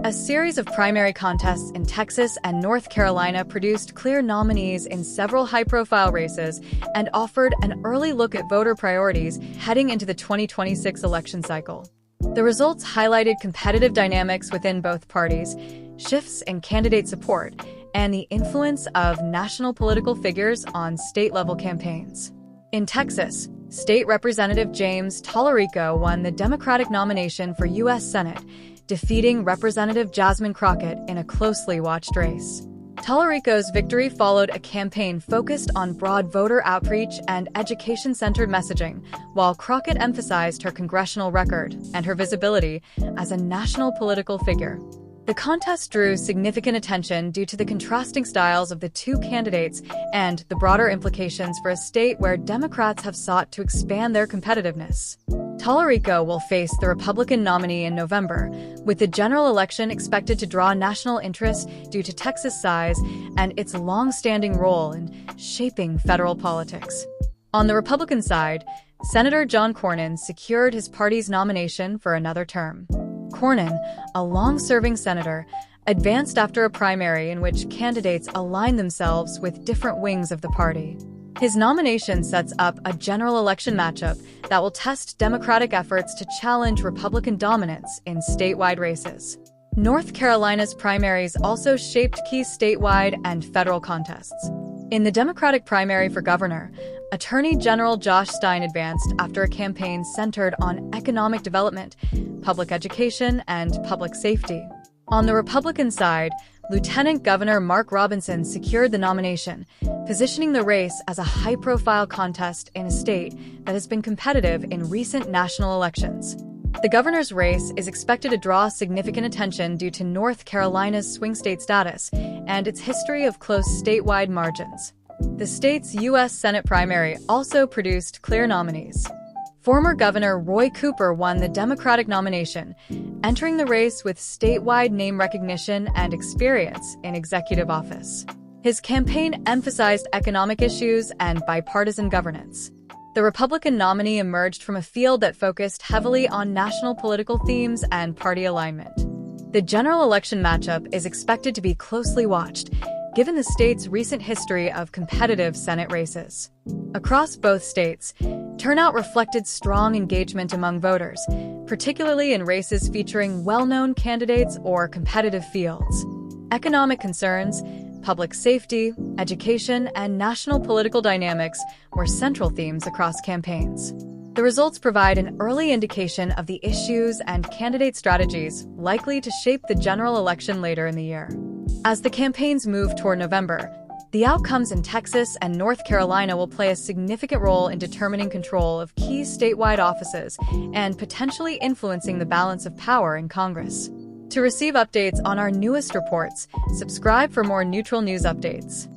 A series of primary contests in Texas and North Carolina produced clear nominees in several high-profile races and offered an early look at voter priorities heading into the 2026 election cycle. The results highlighted competitive dynamics within both parties, shifts in candidate support, and the influence of national political figures on state-level campaigns. In Texas, State Representative James Talarico won the Democratic nomination for U.S. Senate, defeating Representative Jasmine Crockett in a closely watched race. Talarico's victory followed a campaign focused on broad voter outreach and education-centered messaging, while Crockett emphasized her congressional record and her visibility as a national political figure. The contest drew significant attention due to the contrasting styles of the two candidates and the broader implications for a state where Democrats have sought to expand their competitiveness. Talarico will face the Republican nominee in November, with the general election expected to draw national interest due to Texas' size and its long-standing role in shaping federal politics. On the Republican side, Senator John Cornyn secured his party's nomination for another term. Cornyn, a long-serving senator, advanced after a primary in which candidates aligned themselves with different wings of the party. His nomination sets up a general election matchup that will test Democratic efforts to challenge Republican dominance in statewide races. North Carolina's primaries also shaped key statewide and federal contests. In the Democratic primary for governor, Attorney General Stein advanced after a campaign centered on economic development, public education, and public safety. On the Republican side, Lieutenant Governor Mark Robinson secured the nomination, positioning the race as a high-profile contest in a state that has been competitive in recent national elections. The governor's race is expected to draw significant attention due to North Carolina's swing state status and its history of close statewide margins. The state's U.S. Senate primary also produced clear nominees. Former Governor Roy Cooper won the Democratic nomination, entering the race with statewide name recognition and experience in executive office. His campaign emphasized economic issues and bipartisan governance. The Republican nominee emerged from a field that focused heavily on national political themes and party alignment. The general election matchup is expected to be closely watched, given the state's recent history of competitive Senate races. Across both states, turnout reflected strong engagement among voters, particularly in races featuring well-known candidates or competitive fields. Economic concerns, public safety, education, and national political dynamics were central themes across campaigns. The results provide an early indication of the issues and candidate strategies likely to shape the general election later in the year. As the campaigns move toward November, the outcomes in Texas and North Carolina will play a significant role in determining control of key statewide offices and potentially influencing the balance of power in Congress. To receive updates on our newest reports, subscribe for more neutral news updates.